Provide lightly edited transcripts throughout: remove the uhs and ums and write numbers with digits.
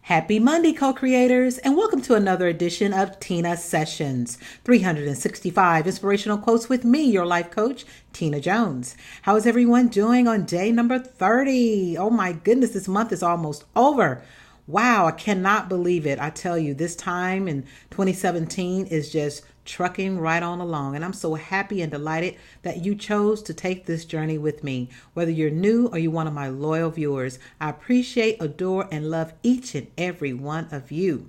Happy Monday, co-creators, and welcome to another edition of Teena Sessions, 365 inspirational quotes with me, your life coach, Teena Jones. How is everyone doing on day number 30? Oh my goodness, this month is almost over. Wow, I cannot believe it. I tell you, this time in 2017 is just trucking right on along. And I'm so happy and delighted that you chose to take this journey with me. Whether you're new or you're one of my loyal viewers, I appreciate, adore, and love each and every one of you.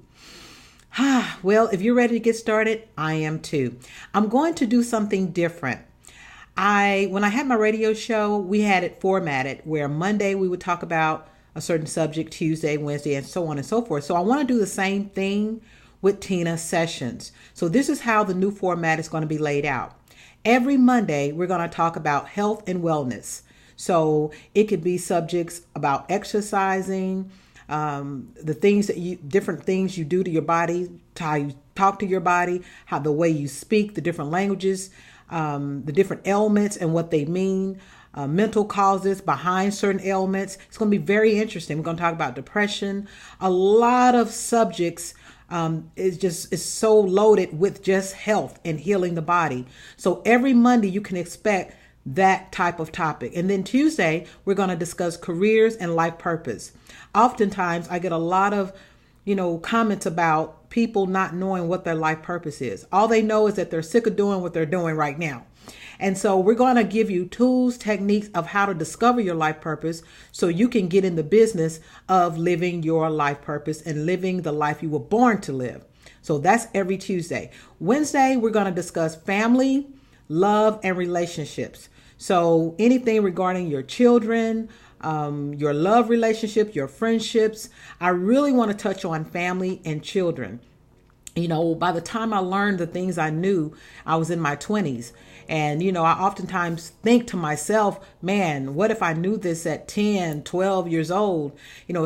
Well, if you're ready to get started, I am too. I'm going to do something different. When I had my radio show, we had it formatted where Monday we would talk about a certain subject, Tuesday, Wednesday, and so on and so forth. So I want to do the same thing with Teena Sessions. So this is how the new format is going to be laid out. Every Monday, we're going to talk about health and wellness. So it could be subjects about exercising, different things you do to your body, how you talk to your body, how the way you speak, the different languages, the different ailments and what they mean. Mental causes behind certain ailments. It's going to be very interesting. We're going to talk about depression. A lot of subjects is so loaded with just health and healing the body. So every Monday you can expect that type of topic. And then Tuesday, we're going to discuss careers and life purpose. Oftentimes I get a lot of, comments about people not knowing what their life purpose is. All they know is that they're sick of doing what they're doing right now. And so we're going to give you tools, techniques of how to discover your life purpose so you can get in the business of living your life purpose and living the life you were born to live. So that's every Tuesday. Wednesday, we're going to discuss family, love, and relationships. So anything regarding your children, your love relationship, your friendships. I really want to touch on family and children. By the time I learned the things I knew, I was in my 20s. And, I oftentimes think to myself, man, what if I knew this at 10, 12 years old?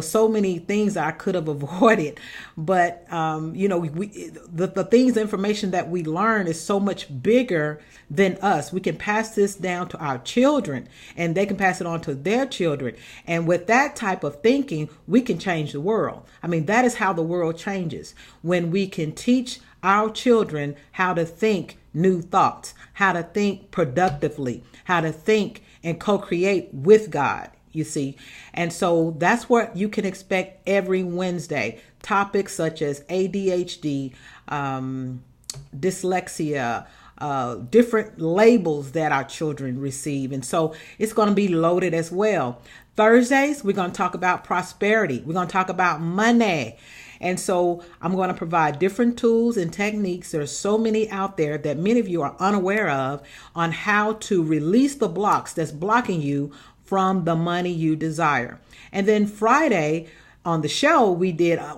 So many things that I could have avoided. But, the things, the information that we learn is so much bigger than us. We can pass this down to our children and they can pass it on to their children. And with that type of thinking, we can change the world. I mean, that is how the world changes. When we can teach our children how to think new thoughts, how to think productively, how to think and co-create with God, you see. And so that's what you can expect every Wednesday. Topics such as ADHD, dyslexia, different labels that our children receive. And so it's going to be loaded as well. Thursdays, we're going to talk about prosperity. We're going to talk about money. And so I'm going to provide different tools and techniques. There's so many out there that many of you are unaware of on how to release the blocks that's blocking you from the money you desire. And then Friday on the show,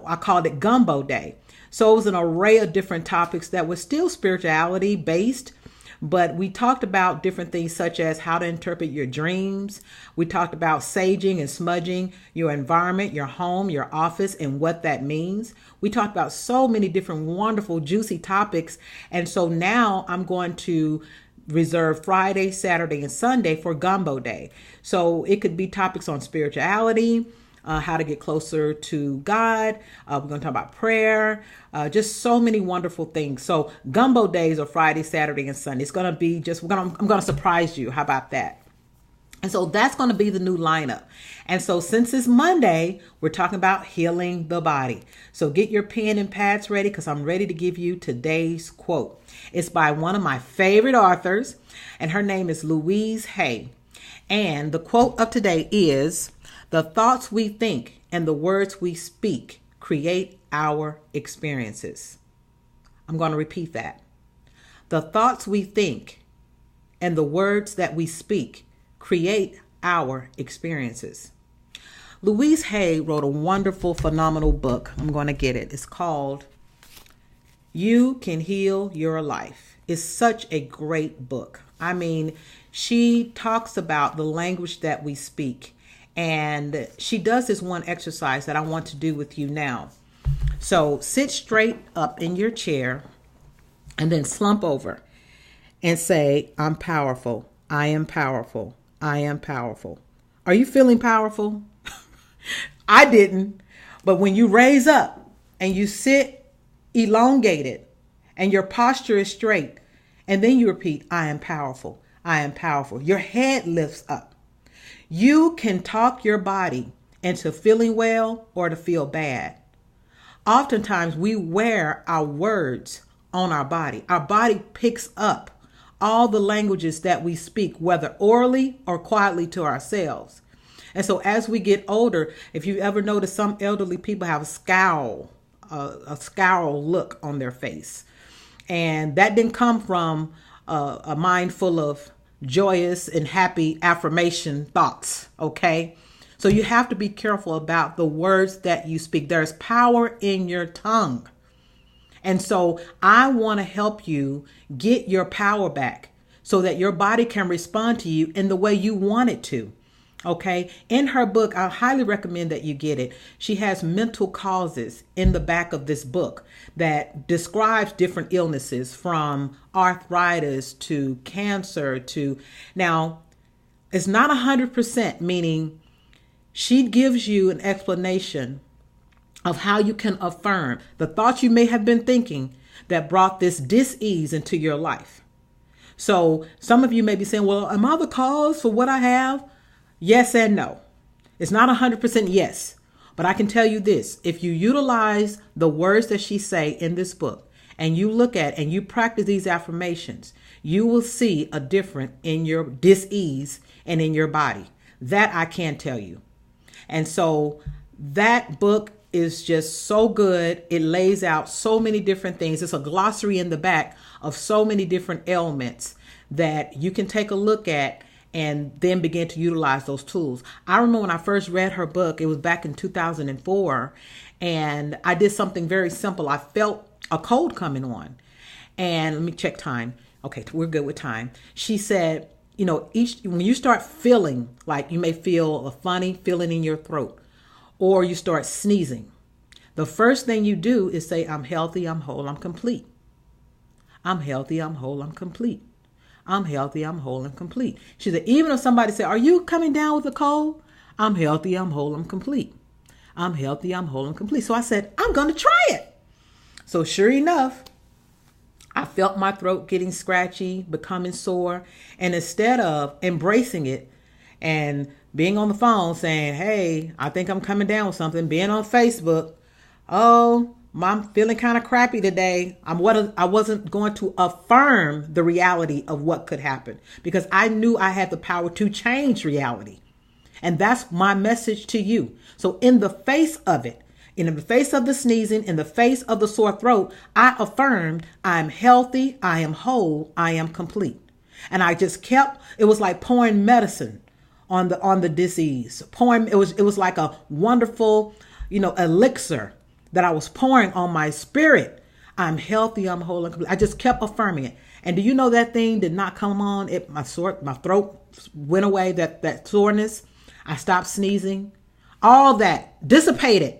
I called it Gumbo Day. So it was an array of different topics that was still spirituality based, but we talked about different things such as how to interpret your dreams. We talked about saging and smudging your environment, your home, your office, and what that means. We talked about so many different wonderful, juicy topics. And so now I'm going to reserve Friday, Saturday, and Sunday for Gumbo Day. So it could be topics on spirituality, how to get closer to God. We're going to talk about prayer, just so many wonderful things. So Gumbo Days are Friday, Saturday, and Sunday. It's going to be I'm going to surprise you. How about that? And so that's going to be the new lineup. And so since it's Monday, we're talking about healing the body. So get your pen and pads ready because I'm ready to give you today's quote. It's by one of my favorite authors, and her name is Louise Hay. And the quote of today is, "The thoughts we think and the words we speak create our experiences." I'm going to repeat that. The thoughts we think and the words that we speak create our experiences. Louise Hay wrote a wonderful, phenomenal book. I'm going to get it. It's called You Can Heal Your Life. It's such a great book. I mean, she talks about the language that we speak. And she does this one exercise that I want to do with you now. So sit straight up in your chair and then slump over and say, "I'm powerful. I am powerful. I am powerful." Are you feeling powerful? I didn't. But when you raise up and you sit elongated and your posture is straight, and then you repeat, I am powerful. I am powerful. Your head lifts up. You can talk your body into feeling well or to feel bad. Oftentimes we wear our words on our body. Our body picks up all the languages that we speak, whether orally or quietly to ourselves. And so as we get older, if you ever notice, some elderly people have a scowl look on their face. And that didn't come from a mind full of joyous and happy affirmation thoughts, okay? So you have to be careful about the words that you speak. There's power in your tongue. And so I want to help you get your power back so that your body can respond to you in the way you want it to. Okay. In her book, I highly recommend that you get it. She has mental causes in the back of this book that describes different illnesses, from arthritis to cancer to, now it's not 100%, meaning she gives you an explanation of how you can affirm the thoughts you may have been thinking that brought this dis-ease into your life. So some of you may be saying, well, am I the cause for what I have? Yes and no. It's not 100% yes. But I can tell you this, if you utilize the words that she say in this book and you look at and you practice these affirmations, you will see a difference in your dis-ease and in your body. That I can tell you. And so that book is just so good. It lays out so many different things. It's a glossary in the back of so many different ailments that you can take a look at and then begin to utilize those tools. I remember when I first read her book, it was back in 2004, and I did something very simple. I felt a cold coming on, and let me check time. Okay, we're good with time. She said, when you start feeling like you may feel a funny feeling in your throat, or you start sneezing, the first thing you do is say, I'm healthy, I'm whole, I'm complete. I'm healthy, I'm whole, I'm complete. I'm healthy, I'm whole, and complete. She said, even if somebody said, are you coming down with a cold? I'm healthy, I'm whole, I'm complete. I'm healthy, I'm whole, and complete. So I said, I'm going to try it. So sure enough, I felt my throat getting scratchy, becoming sore. And instead of embracing it and being on the phone saying, hey, I think I'm coming down with something, being on Facebook, oh, I'm feeling kind of crappy today. I wasn't going to affirm the reality of what could happen, because I knew I had the power to change reality. And that's my message to you. So in the face of it, in the face of the sneezing, in the face of the sore throat, I affirmed, I'm healthy, I am whole, I am complete. And I just kept, it was like pouring medicine on the disease. It was like a wonderful, elixir that I was pouring on my spirit. I'm healthy, I'm whole, and complete. I just kept affirming it. And do you know that thing did not come on? My throat went away, that soreness. I stopped sneezing. All that dissipated.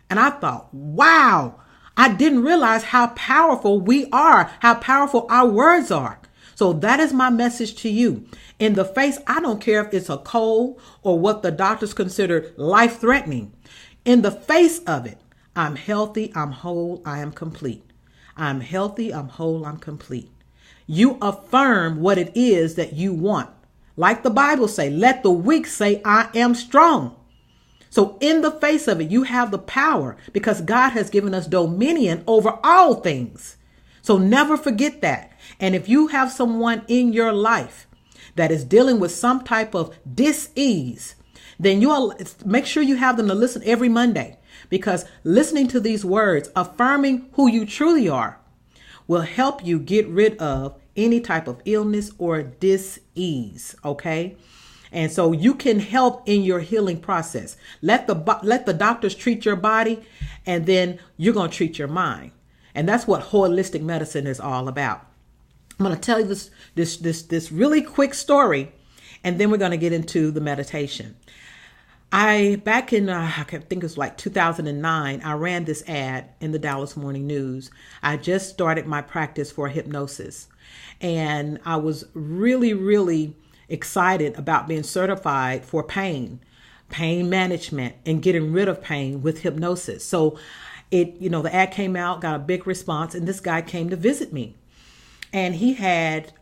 And I thought, wow, I didn't realize how powerful we are, how powerful our words are. So that is my message to you. In the face, I don't care if it's a cold or what the doctors consider life-threatening. In the face of it, I'm healthy, I'm whole, I am complete. I'm healthy, I'm whole, I'm complete. You affirm what it is that you want. Like the Bible say, let the weak say, I am strong. So in the face of it, you have the power, because God has given us dominion over all things. So never forget that. And if you have someone in your life that is dealing with some type of dis-ease, then you'll make sure you have them to listen every Monday. Because listening to these words, affirming who you truly are, will help you get rid of any type of illness or dis-ease, okay? And so you can help in your healing process. Let the doctors treat your body, and then you're going to treat your mind. And that's what holistic medicine is all about. I'm going to tell you this really quick story, and then we're going to get into the meditation. Back in, I think it was like 2009, I ran this ad in the Dallas Morning News. I just started my practice for hypnosis, and I was really, really excited about being certified for pain, pain management and getting rid of pain with hypnosis. So the ad came out, got a big response, and this guy came to visit me. And he had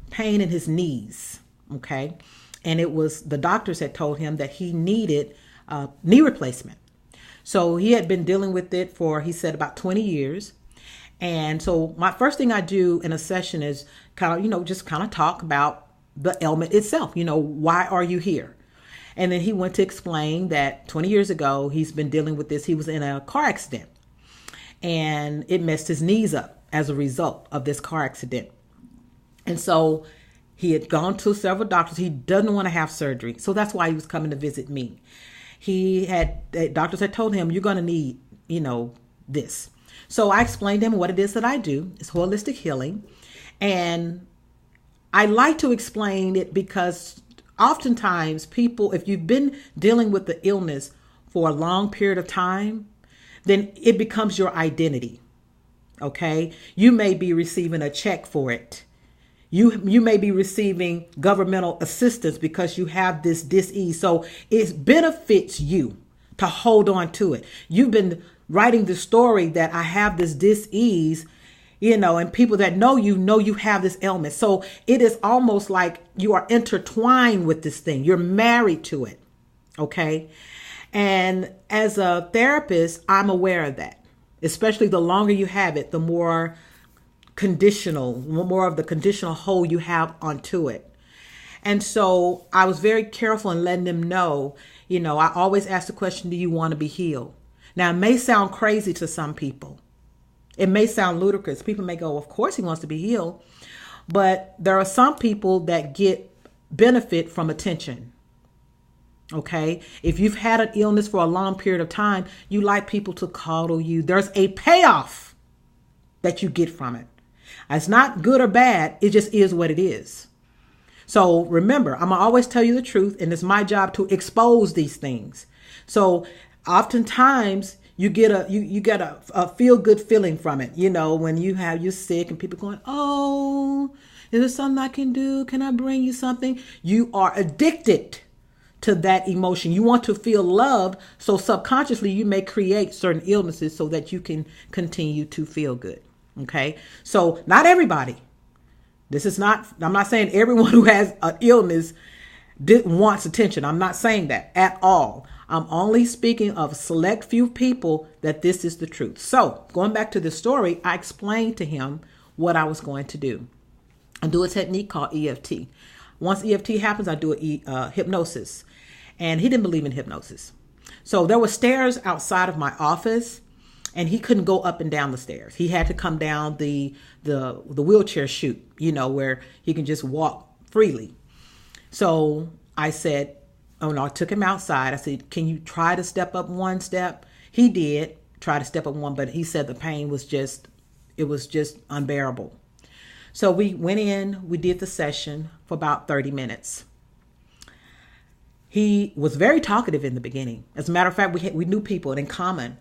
pain in his knees, okay? And the doctors had told him that he needed knee replacement. So he had been dealing with it for, he said, about 20 years. And so my first thing I do in a session is just talk about the ailment itself. Why are you here? And then he went to explain that 20 years ago, he's been dealing with this. He was in a car accident and it messed his knees up as a result of this car accident. And so he had gone to several doctors. He doesn't want to have surgery. So that's why he was coming to visit me. Doctors had told him, you're going to need, this. So I explained to him what it is that I do. It's holistic healing. And I like to explain it because oftentimes people, if you've been dealing with the illness for a long period of time, then it becomes your identity. Okay. You may be receiving a check for it. You may be receiving governmental assistance because you have this dis-ease. So it benefits you to hold on to it. You've been writing the story that I have this dis-ease, and people that know you have this ailment. So it is almost like you are intertwined with this thing. You're married to it. Okay. And as a therapist, I'm aware of that, especially the longer you have it, the more of the conditional hold you have onto it. And so I was very careful in letting them know, I always ask the question, do you want to be healed? Now, it may sound crazy to some people. It may sound ludicrous. People may go, of course he wants to be healed. But there are some people that get benefit from attention. Okay. If you've had an illness for a long period of time, you like people to coddle you. There's a payoff that you get from it. It's not good or bad. It just is what it is. So remember, I'm gonna always tell you the truth, and it's my job to expose these things. So oftentimes you get a feel good feeling from it. When you're sick and people going, oh, is there something I can do? Can I bring you something? You are addicted to that emotion. You want to feel loved. So subconsciously you may create certain illnesses so that you can continue to feel good. Okay. So not everybody. I'm not saying everyone who has an illness wants attention. I'm not saying that at all. I'm only speaking of select few people that this is the truth. So going back to the story, I explained to him what I was going to do. I do a technique called EFT. Once EFT happens, I do a hypnosis. And he didn't believe in hypnosis. So there were stairs outside of my office, and he couldn't go up and down the stairs. He had to come down the wheelchair chute, where he can just walk freely. So I said, oh no, I took him outside. I said, can you try to step up one step? He did try to step up one, but he said the pain was just unbearable. So we went in, we did the session for about 30 minutes. He was very talkative in the beginning. As a matter of fact, we knew people in common.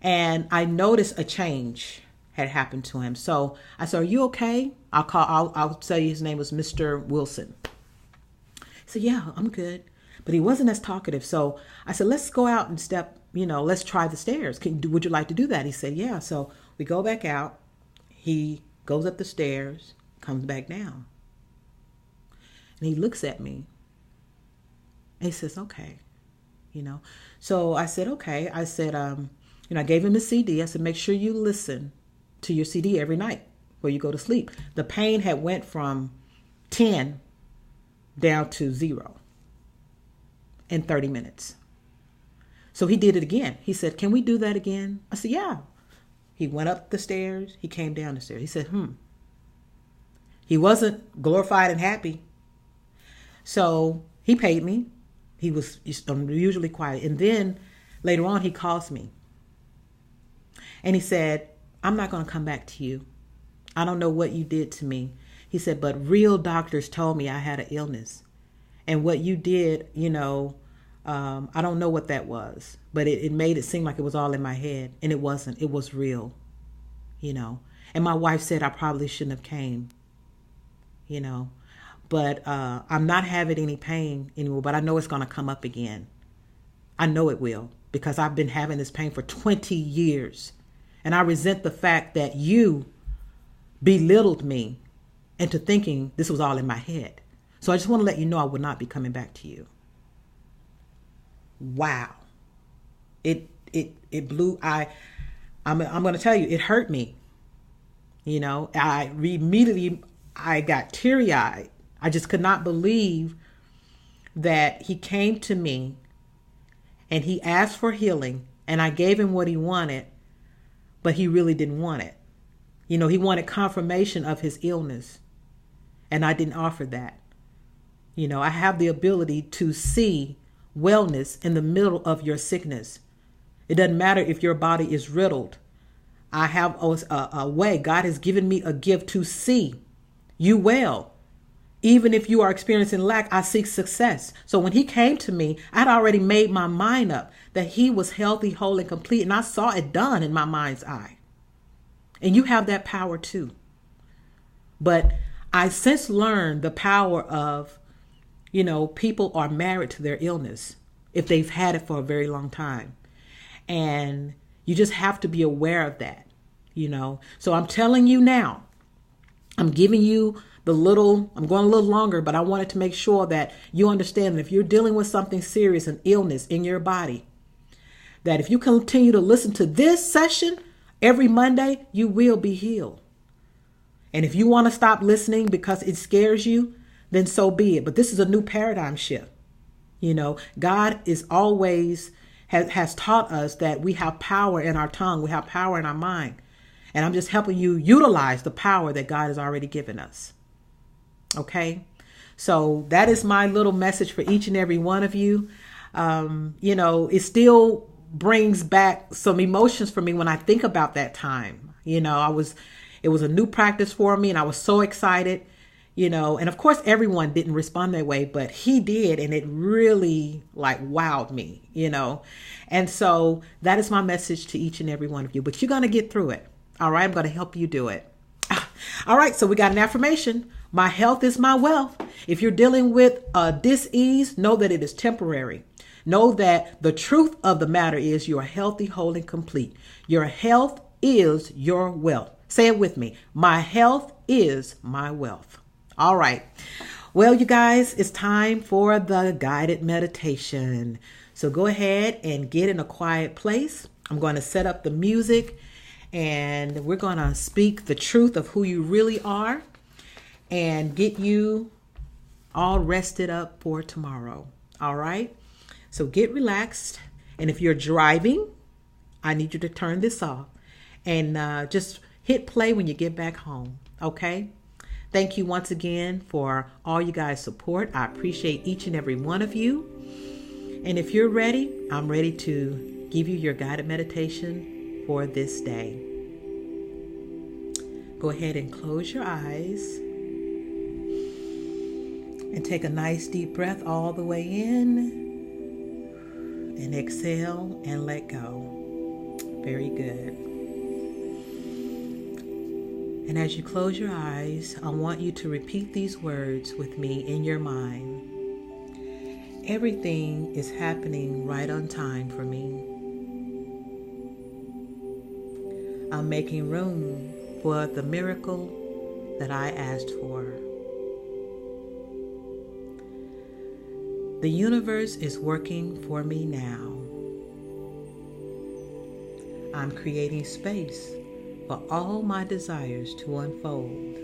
And I noticed a change had happened to him. So I said, are you okay? I'll tell you his name was Mr. Wilson. He said, yeah, I'm good. But he wasn't as talkative. So I said, let's go out and let's try the stairs. Would you like to do that? He said, yeah. So we go back out. He goes up the stairs, comes back down. And he looks at me. And he says, okay. So I said, okay. I said, I gave him a CD. I said, make sure you listen to your CD every night before you go to sleep. The pain had went from 10 down to 0 in 30 minutes. So he did it again. He said, can we do that again? I said, yeah. He went up the stairs. He came down the stairs. He said, He wasn't glorified and happy. So he paid me. He was unusually quiet. And then later on, he calls me. And he said, I'm not going to come back to you. I don't know what you did to me. He said, but real doctors told me I had an illness. And what you did, I don't know what that was. But it made it seem like it was all in my head. And it wasn't. It was real, And my wife said I probably shouldn't have came, But I'm not having any pain anymore. But I know it's going to come up again. I know it will, because I've been having this pain for 20 years. And I resent the fact that you belittled me into thinking this was all in my head. So I just want to let you know I will not be coming back to you. Wow. It blew. I'm going to tell you, it hurt me. You know, I got teary eyed. I just could not believe that he came to me and he asked for healing, and I gave him what he wanted, but he really didn't want it. You know, he wanted confirmation of his illness, and I didn't offer that. You know, I have the ability to see wellness in the middle of your sickness. It doesn't matter if your body is riddled. I have a way. God has given me a gift to see you well. Even if you are experiencing lack, I seek success. So when he came to me, I'd already made my mind up that he was healthy, whole, and complete. And I saw it done in my mind's eye. And you have that power too. But I since learned the power of, you know, people are married to their illness if they've had it for a very long time. And you just have to be aware of that, you know. So I'm telling you now, I'm giving you I'm going a little longer, but I wanted to make sure that you understand that if you're dealing with something serious, an illness in your body, that if you continue to listen to this session every Monday, you will be healed. And if you want to stop listening because it scares you, then so be it. But this is a new paradigm shift. You know, God is always has taught us that we have power in our tongue. We have power in our mind. And I'm just helping you utilize the power that God has already given us. Okay. So that is my little message for each and every one of you. You know, it still brings back some emotions for me when I think about that time. You know, it was a new practice for me and I was so excited, you know, and of course everyone didn't respond that way, but he did. And it really like wowed me, you know. And so that is my message to each and every one of you, but you're going to get through it. All right. I'm going to help you do it. All right. So we got an affirmation. My health is my wealth. If you're dealing with dis-ease, know that it is temporary. Know that the truth of the matter is you are healthy, whole, and complete. Your health is your wealth. Say it with me. My health is my wealth. All right. Well, you guys, it's time for the guided meditation. So go ahead and get in a quiet place. I'm going to set up the music and we're going to speak the truth of who you really are and get you all rested up for tomorrow. All right. So get relaxed. And if you're driving, I need you to turn this off and just hit play when you get back home. Okay. Thank you once again for all you guys' support. I appreciate each and every one of you. And if you're ready, I'm ready to give you your guided meditation for this day. Go ahead and close your eyes. And take a nice deep breath all the way in and exhale and let go. Very good. And as you close your eyes, I want you to repeat these words with me in your mind. Everything is happening right on time for me. I'm making room for the miracle that I asked for. The universe is working for me now. I'm creating space for all my desires to unfold.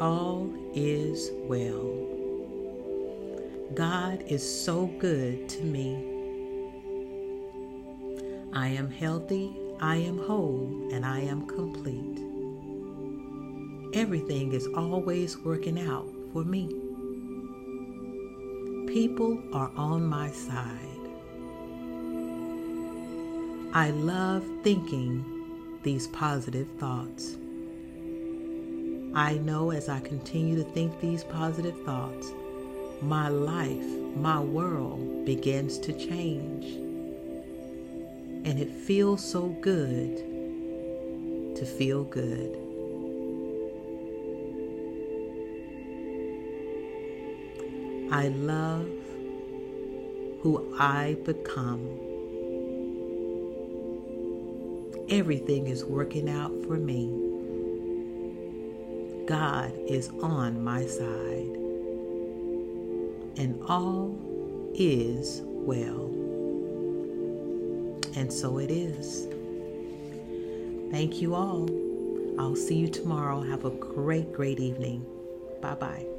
All is well. God is so good to me. I am healthy, I am whole, and I am complete. Everything is always working out for me. People are on my side. I love thinking these positive thoughts. I know as I continue to think these positive thoughts, my life, my world begins to change. And it feels so good to feel good. I love who I become. Everything is working out for me. God is on my side, and all is well. And so it is. Thank you all. I'll see you tomorrow. Have a great, great evening. Bye-bye.